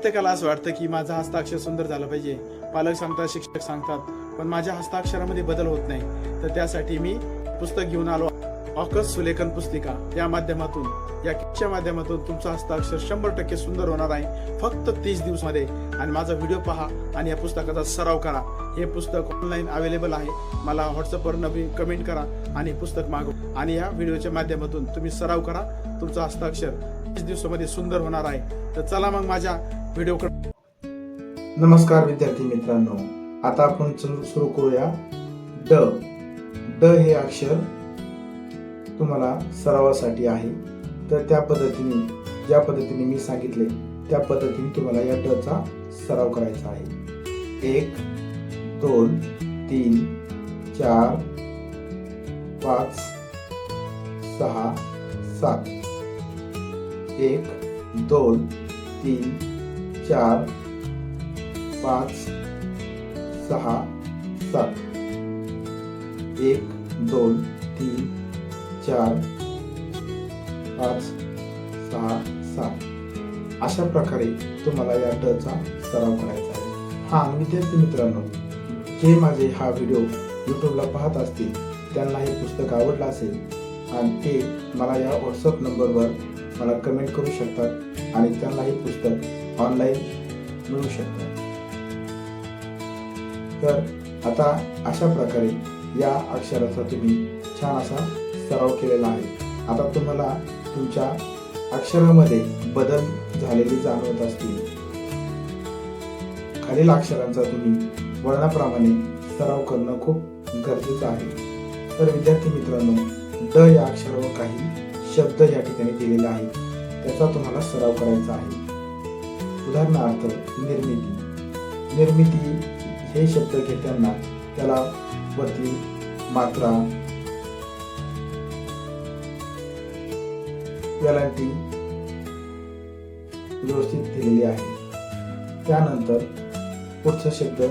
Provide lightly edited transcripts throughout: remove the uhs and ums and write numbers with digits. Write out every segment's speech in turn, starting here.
प्रत्येकाला असं वाटतं की माझं हस्ताक्षर सुंदर झालं पाहिजे, पालक सांगतात, शिक्षक सांगतात, पण माझ्या हस्ताक्षरामध्ये बदल होत नाही. तर त्यासाठी मी पुस्तक घेऊन आलो, ऑकस सुलेखन पुस्तिका. या माध्यमातून, या किटच्या माध्यमातून तुमचं हस्ताक्षर 100% सुंदर होणार आहे, फक्त 30 दिवसामध्ये. आणि माझा व्हिडिओ पहा आणि या पुस्तकाचा सराव करा. हे पुस्तक ऑनलाईन अवेलेबल आहे. मला व्हॉट्सअपवर नवीन कमेंट करा आणि पुस्तक मागवा. आणि या व्हिडिओच्या माध्यमातून तुम्ही सराव करा, तुमचं हस्ताक्षर 30 दिवसामध्ये सुंदर होणार आहे. तर चला मग माझ्या व्हिडिओकडे. नमस्कार विद्यार्थी मित्रांनो, आता आपण सुरू करूया ड. ड हे अक्षर तुम्हाला सरावासाठी आहे. तर ज्या पद्धतीने मी सांगितले त्या पद्धतीने तुम्हाला या ड चा सराव करायचा आहे. 1 2 3 4 5 6 7. 1 2 3 4 5 6 7. 1 2 3 4 5 6 7. अशा प्रकारे तुम्हाला या ड चा सराव करायचा आहे. हा विद्यार्थी मित्रांनो, जे माझे हा व्हिडिओ यूट्यूबला पाहत असतील त्यांना हे पुस्तक आवडलं असेल आणि ते मला या व्हॉट्सअप नंबरवर मला कमेंट करू शकतात आणि त्यांना हे पुस्तक ऑनलाईन मिळू शकतं. तर आता अशा प्रकारे या अक्षराचा तुम्ही छान असा सराव केलेला आहे. आता तुम्हाला तुमच्या अक्षरामध्ये बदल झालेले जाणवत असतील. खालील अक्षरांचा तुम्ही वळणाप्रमाणे सराव करणं खूप गरजेचं आहे. तर विद्यार्थी मित्रांनो, ड या अक्षरावर काही शब्द या ठिकाणी दिलेले आहेत, त्याचा तुम्हाला सराव करायचा आहे. उदाहरणार्थ निर्मिती. निर्मिती हे शब्द घेताना त्याला वरती मात्रा, वेलांटी व्यवस्थित दिलेली आहे. त्यानंतर पुढचा शब्द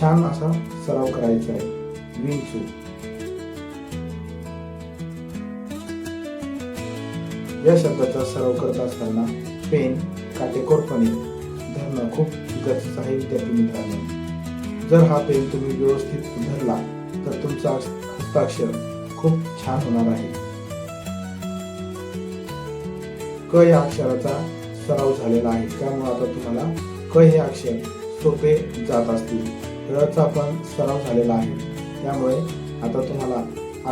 छान असा सराव करायचा आहे. विंचू. या शब्दाचा सराव करत असताना पेन काटेकोरपणे धरणं खूप गरजेचं आहे. विद्यार्थी मित्रांनो, जर हा पेन तुम्ही व्यवस्थित धरला तर तुमचा हस्ताक्षर खूप छान होणार आहे. क या अक्षराचा सराव झालेला आहे, त्यामुळे आता तुम्हाला क हे अक्षर सोपे जात असतील. ळचा पण सराव झालेला आहे, त्यामुळे आता तुम्हाला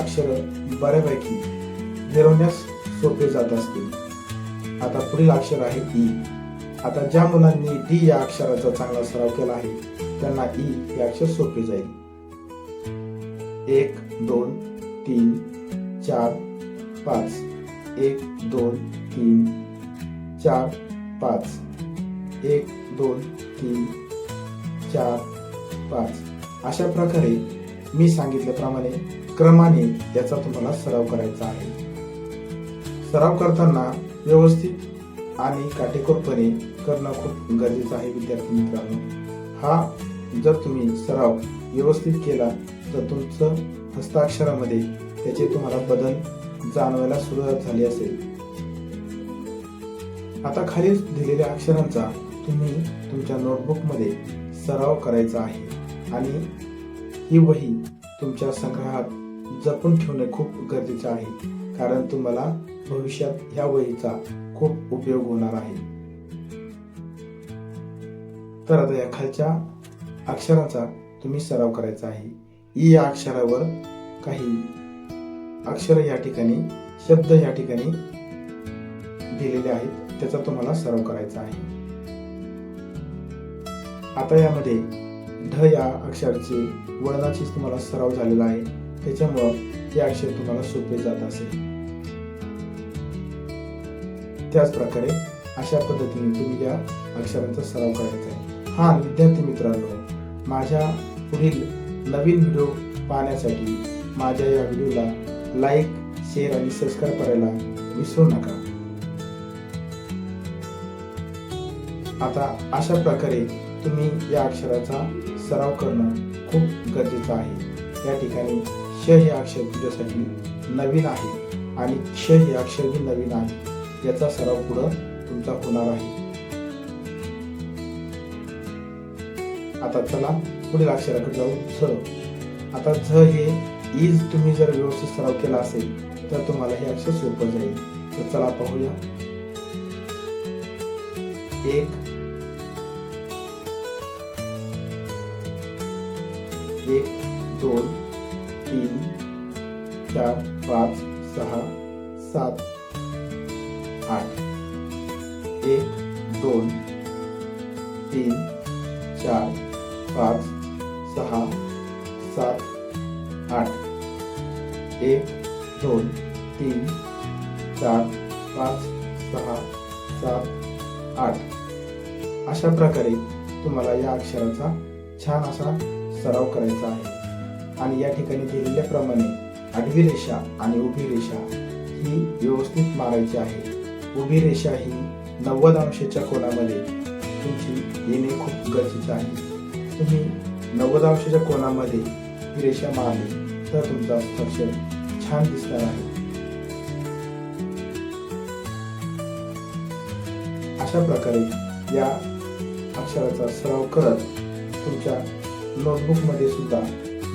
अक्षर बऱ्यापैकी गिरवण्यास सोपे जात असतील. आता पुढील अक्षर आहे ई. आता ज्या मुलांनी डी या अक्षराचा चांगला सराव केला आहे त्यांना ई हे अक्षर सोपे जाईल. 1 2 3 4 5. 1 2 3 4 5. 1 2 3 4 5. अशा प्रकारे मी सांगितल्याप्रमाणे क्रमाने याचा तुम्हाला सराव करायचा आहे. सराव करताना व्यवस्थित आणि काटेकोरपणे करणं खूप गरजेचं आहे. विद्यार्थी मित्रांनो, हा जर तुम्ही सराव व्यवस्थित केला तर तुमचं हस्ताक्षरामध्ये त्याचे तुम्हाला बदल जाणवायला सुरुवात झाली असेल. आता खाली दिलेल्या अक्षरांचा तुम्ही तुमच्या नोटबुकमध्ये सराव करायचा आहे आणि ही वही तुमच्या संग्रहात जपून ठेवणे खूप गरजेचे आहे, कारण तुम्हाला भविष्यात ह्या वहीचा खूप उपयोग होणार आहे. तर आता या खालच्या अक्षरांचा तुम्ही सराव करायचा आहे. ई या अक्षरावर काही अक्षर या ठिकाणी, शब्द या ठिकाणी दिलेले आहेत, त्याचा तुम्हाला सराव करायचा आहे. आता यामध्ये ढ या अक्षराची वळणाची तुम्हाला सराव झालेला आहे, त्याच्यामुळं हे अक्षर तुम्हाला सोपे जात असेल. त्याच प्रकारे अशा पद्धतीने तुम्ही या अक्षरांचा सराव करायचा आहे. हा विद्यार्थी मित्रांनो, माझ्या पुढील नवीन व्हिडिओ पाहण्यासाठी माझ्या या व्हिडिओला लाईक, शेअर आणि सबस्क्राईब करायला विसरू नका. आता अशा प्रकारे तुम्ही या अक्षराचा सराव करणं खूप गरजेचं आहे. या ठिकाणी श हे अक्षर तुझ्यासाठी नवीन आहे आणि क्ष हे अक्षर नवीन आहे, याचा सराव पुढे तुमचा होणार आहे. आता चला पुढील अक्षराकडे जाऊ. झ. आता झ हे इज तुम्ही जर व्यवस्थित सराव केला असेल तर तुम्हाला हे अक्षर सोपं जाईल. तर चला पाहूया. 1 1 2 3 4 5 6 7 8 1 2 3 4 5 6 7 8 1 2 3 4 5 6 7 8 अशा प्रकारे तुम्हाला या अक्षराचा छान असा सराव करायचा आहे. आणि या ठिकाणी दिलेल्याप्रमाणे आडवी रेषा आणि उभी रेषा ही व्यवस्थित मारायची आहे. उभी रेषा ही 90 अंशाच्या कोनामध्ये तुमची येणे खूप गरजेचे आहे. तुम्ही 90 अंशाच्या कोनामध्ये ही रेषा मारली तर तुमचा हस्ताक्षर छान दिसणार आहे. अशा प्रकारे या अक्षराचा सराव करत तुमच्या नोटबुक मध्ये सुद्धा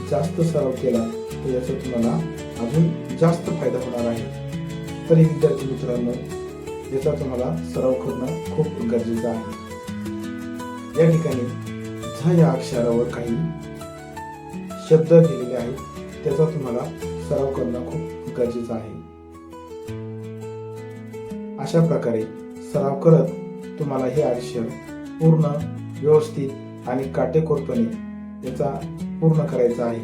जास्त सराव केला तर याचा तुम्हाला अजून जास्त फायदा होणार आहे. तरी विद्यार्थी मित्रांनो, याचा तुम्हाला सराव करणं खूप गरजेचं आहे. या ठिकाणी झ या अक्षरावर काही शब्द दिलेले आहेत, त्याचा तुम्हाला सराव करणं खूप गरजेचं आहे. अशा प्रकारे सराव करत तुम्हाला हे अक्षर पूर्ण व्यवस्थित आणि काटेकोरपणे याचा पूर्ण करायचा आहे.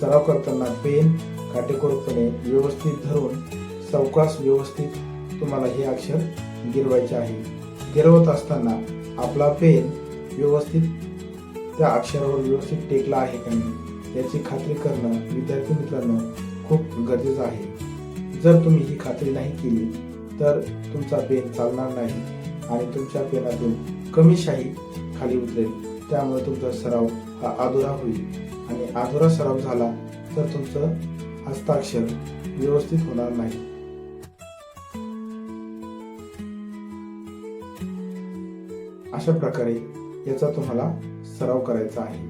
सराव करताना पेन काटेकोरपणे व्यवस्थित धरून सावकाश व्यवस्थित तुम्हाला हे अक्षर गिरवायचे आहे. गिरवत असताना आपला पेन व्यवस्थित त्या अक्षरावर व्यवस्थित टेकला आहे का नाही याची खात्री करणं विद्यार्थी मित्रांनो खूप गरजेचं आहे. जर तुम्ही ही खात्री नाही केली तर तुमचा पेन चालणार नाही आणि तुमच्या पेनातून कमी शाई खाली उतरेल. त्यामुळे तुमचा सराव हा अधुरा होईल आणि अधुरा सराव झाला तर तुमचं हस्ताक्षर व्यवस्थित होणार नाही. अशा प्रकारे याचा तुम्हाला सराव करायचा आहे.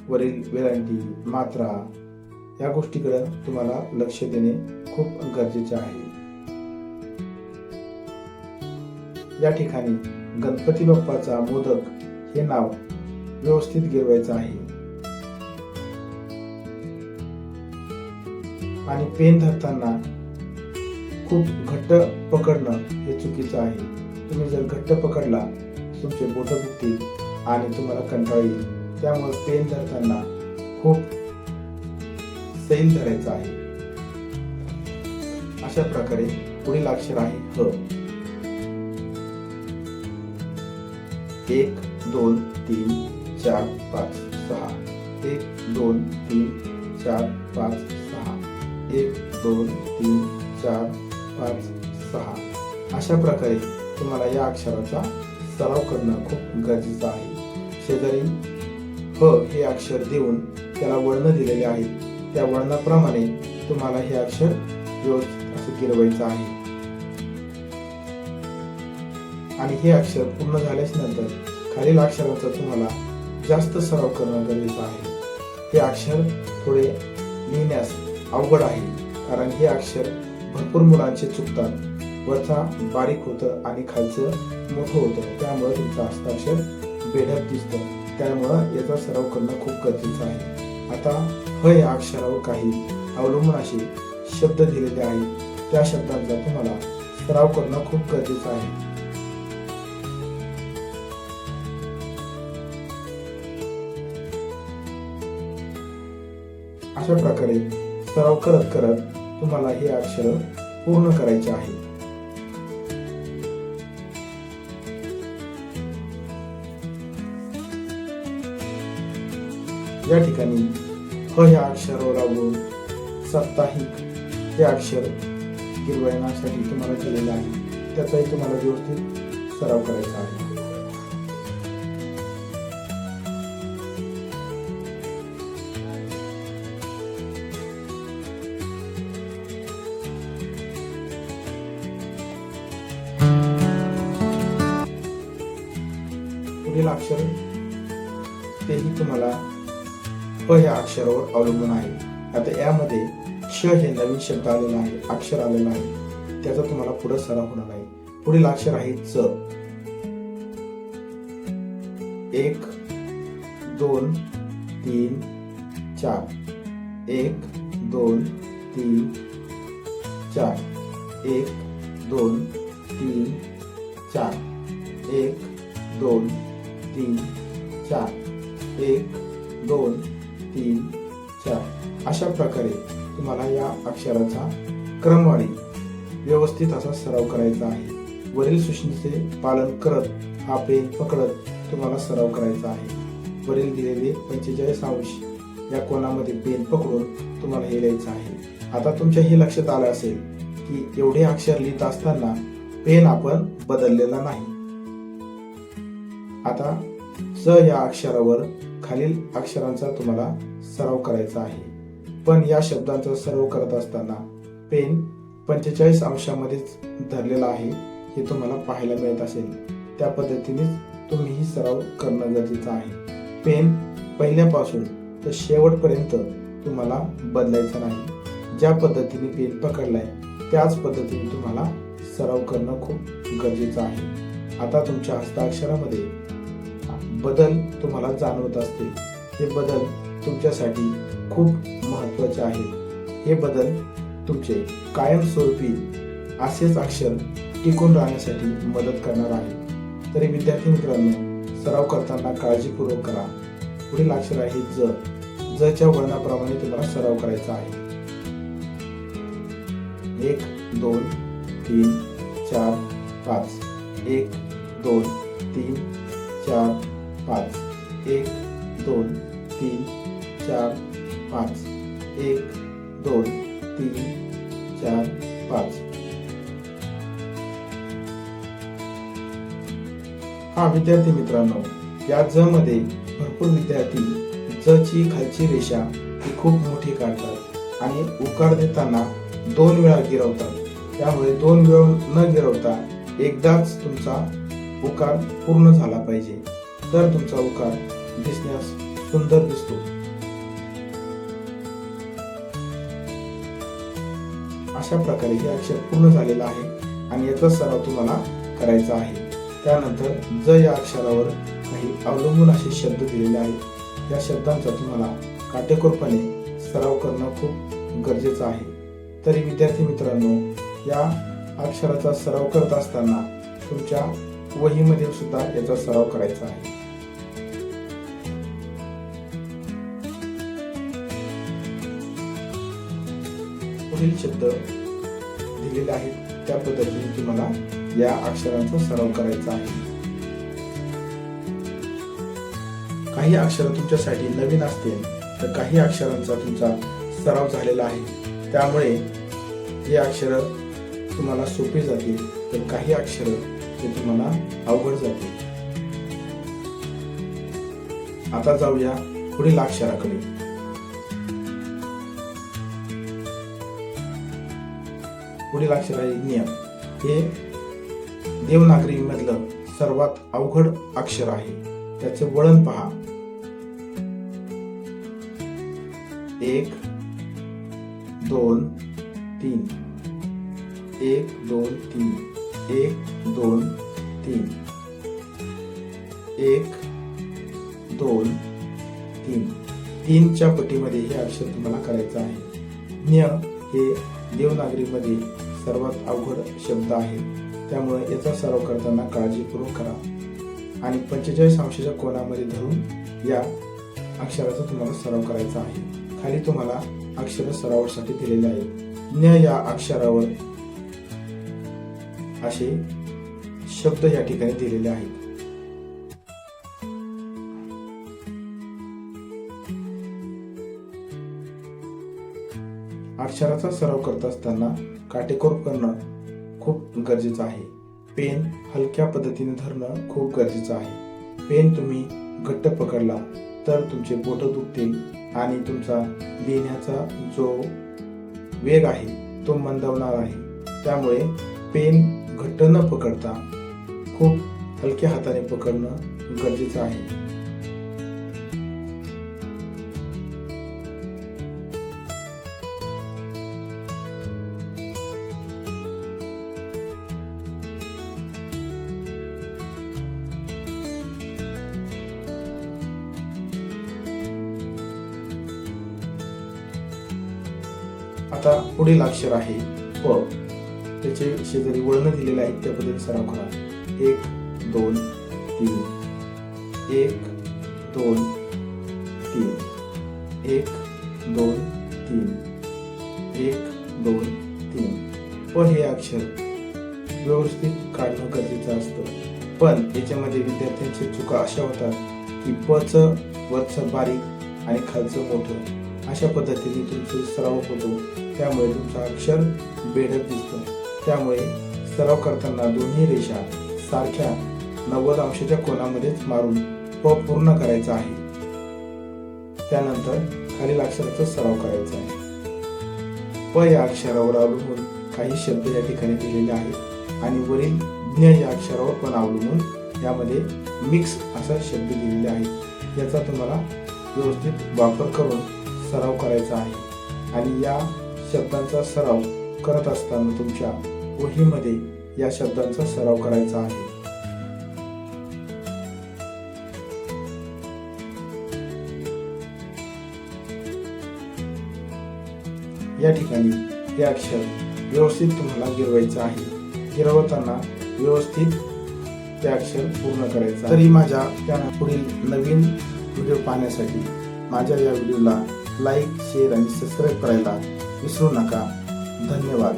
वरील वेलांटी मात्रा या गोष्टीकडे तुम्हाला लक्ष देणे खूप गरजेचे आहे. या ठिकाणी गणपती बाप्पाचा मोदक हे नाव व्यवस्थित गिरवायचं आहे. आणि पेन धरताना खूप घट्ट पकडणं हे चुकीचं आहे. तुम्ही जर घट्ट पकडला तुमचे बोट दुखतील आणि तुम्हाला कंटाळा येईल. त्यामुळे पेन धरताना खूप सैल धरायचं आहे. अशा प्रकारे पुढील अक्षर आहे ह. 1 2 3 4 5 6 1 2 3 4 5 6 1 2 3 4 5 6 अशा प्रकारे तुम्हाला या अक्षराचा सराव करणं खूप गरजेचं आहे. शेजारी ह हे अक्षर देऊन त्याला वळण दिलेले आहेत. त्या वळणाप्रमाणे तुम्हाला हे अक्षर व्यवस्थित असं गिरवायचं आहे. आणि हे अक्षर पूर्ण झाल्याच नंतर खालील अक्षराचा तुम्हाला जास्त सराव करणं गरजेचं आहे. हे अक्षर थोडे लिहिण्यास अवघड आहे कारण हे अक्षर भरपूर मुलांचे चुकतात. वरचा बारीक होतं आणि खालचं मोठं होतं, त्यामुळे तुमचं हस्ताक्षर बेढप दिसतं. त्यामुळं याचा सराव करणं खूप गरजेचं आहे. आता ह या अक्षरावर काही अवलंबून असे शब्द दिलेले आहेत. त्या शब्दांचा तुम्हाला सराव करणं खूप गरजेचं आहे. अशा प्रकारे सराव करत करत तुम्हाला हे अक्षर पूर्ण करायचे आहे. या ठिकाणी ह या अक्षरावर अवलंबून साप्ताहिक हे अक्षर गिरवण्यासाठी तुम्हाला दिलेले आहे. त्याचाही तुम्हाला व्यवस्थित सराव करायचा आहे. पुढील अक्षर तेही तुम्हाला प या अक्षरावर अवलंबून आहे. आता यामध्ये क्ष हे नवीन शब्द आलेला आहे, अक्षर आलेलं आहे, त्याचा तुम्हाला पुढे सराव होणार आहे. पुढील अक्षर आहे च. 1 2 3 4. 1 2 3 4. 1 2 3 4. 1 2 3 4. 1 2 3 4. अशा प्रकारे तुम्हाला या अक्षराचा क्रमवारी व्यवस्थित असा सराव करायचा आहे. वरील सूचनेचे पालन करत हा पेन पकडत तुम्हाला सराव करायचा आहे. वरील दिलेले 45 अंश या कोणामध्ये पेन पकडून तुम्हाला हे लिहायचं आहे. आता तुमच्या हे लक्षात आलं असेल की एवढे अक्षर लिहित असताना पेन आपण बदललेला नाही. आता च या अक्षरावर खालील अक्षरांचा तुम्हाला सराव करायचा आहे. पण या शब्दांचा सराव करत असताना पेन 45 अंशामध्येच धरलेला आहे हे तुम्हाला पाहायला मिळत असेल. त्या पद्धतीनेच तुम्ही ही सराव करणं गरजेचं आहे. पेन पहिल्यापासून तर शेवटपर्यंत तुम्हाला बदलायचं नाही. ज्या पद्धतीने पेन पकडलाय त्याच पद्धतीने तुम्हाला सराव करणं खूप गरजेचं आहे. आता तुमच्या हस्ताक्षरामध्ये बदल तुम्हाला जाणवत असतील. हे बदल तुमच्यासाठी खूप महत्त्वाचे आहेत. हे बदल तुमचे कायमस्वरूपी असेच अक्षर टिकून राहण्यासाठी मदत करणार आहे. तरी विद्यार्थी मित्रांनो, सराव करताना काळजीपूर्वक करा. पुढील अक्षर आहे ज. जच्या वर्णाप्रमाणे तुम्हाला सराव करायचा आहे. 1 2 3 4 5. 1 2 3 4 5. 1 2 3 4 5. 1 2 3 4 5. हा विद्यार्थी मित्रांनो, या ज मध्ये भरपूर विद्यार्थी ज ची खालची रेषा ही खूप मोठी काढतात आणि उकार देताना 2 वेळा गिरवतात. त्यामुळे 2 वेळा न गिरवता एकदाच तुमचा उकार पूर्ण झाला पाहिजे, तर तुमचा उकार दिसण्यास सुंदर दिसतो. अशा प्रकारे हे अक्षर पूर्ण झालेलं आहे आणि याचा सराव तुम्हाला करायचा आहे. त्यानंतर ज या अक्षरावर काही अवलंबून असे शब्द दिलेले आहेत. या शब्दांचा तुम्हाला काटेकोरपणे सराव करणं खूप गरजेचं आहे. तरी विद्यार्थी मित्रांनो, या अक्षराचा सराव करत असताना तुमच्या वहीमध्ये सुद्धा याचा सराव करायचा आहे. पुढील शब्द दिलेले आहेत त्या पद्धतीने तुम्हाला या अक्षरांचा सराव करायचा आहे. काही अक्षर तुमच्यासाठी नवीन असतील तर काही अक्षरांचा तुमचा सराव झालेला आहे. त्यामुळे हे अक्षर तुम्हाला सोपी जातील तर काही अक्षर ते तुम्हाला अवघड जातील. आता जाऊया पुढील अक्षराकडे. पुढील अक्षर आहे ज्ञ. हे देवनागरी मधलं सर्वात अवघड अक्षर आहे. त्याचे वळण पहा. 1 2 3. 1 2 3. 1 2 3. 1 2 3. 3च्या पटीमध्ये हे अक्षर तुम्हाला करायचं आहे. ज्ञ हे देवनागरीमध्ये सर्वात अवघड शब्द आहे. त्यामुळे याचा सराव करताना काळजीपूर्वक करा आणि 45 अंशाच्या कोनामध्ये धरून या अक्षराचा तुम्हाला सराव करायचा आहे. खाली तुम्हाला अक्षर सरावासाठी दिलेले आहेत. ज्ञ या अक्षरावर असे शब्द या ठिकाणी दिलेले आहेत. अक्षराचा सराव करत असताना काटेकोर करणं खूप गरजेचं आहे. पेन हलक्या पद्धतीने धरणं खूप गरजेचं आहे. पेन तुम्ही घट्ट पकडला तर तुमचे बोट दुखतील आणि तुमचा लिहिण्याचा जो वेग आहे तो मंदावणार आहे. त्यामुळे पेन घट्ट न पकडता खूप हलक्या हाताने पकडणं गरजेचं आहे. आता पुढील अक्षर आहे प. त्याचे शेजारी वळण दिलेले आहेत, त्या पद्धतीने सराव करा. 1 2 3 1 2 3 1 2 3 1 2 3. प हे अक्षर व्यवस्थित काढणं गरजेचं असतं. पण याच्यामध्ये विद्यार्थ्यांची चुका अशा होतात की प चं वरचं बारीक आणि खालचं मोठं अशा पद्धतीने तुमचा सराव होतो. त्यामुळे तुमचं अक्षर बेडक दिसतं. त्यामुळे सराव करताना दोन्ही रेषा सारख्या 90 अंशाच्या कोनामध्येच मारून प पूर्ण करायचा आहे. त्यानंतर खालील अक्षराचा सराव करायचा आहे. प या अक्षरावर अवलंबून काही शब्द या ठिकाणी दिलेले आहेत आणि वरील ज्ञ या अक्षरावर पण अवलंबून यामध्ये मिक्स असा शब्द दिलेले आहेत. याचा तुम्हाला व्यवस्थित वापर करून सराव करायचा आहे आणि या शब्दांचा सराव करत असताना तुमच्या वहीमध्ये या शब्दांचा सराव करायचा आहे. या ठिकाणी हे अक्षर व्यवस्थित तुम्हाला गिरवायचं आहे. गिरवताना व्यवस्थित ते अक्षर पूर्ण करायचं. तरी माझ्या त्यानंतर पुढील नवीन व्हिडिओ पाहण्यासाठी माझ्या या व्हिडिओला लाईक, शेअर आणि सबस्क्राईब करायला विसरू नका. धन्यवाद.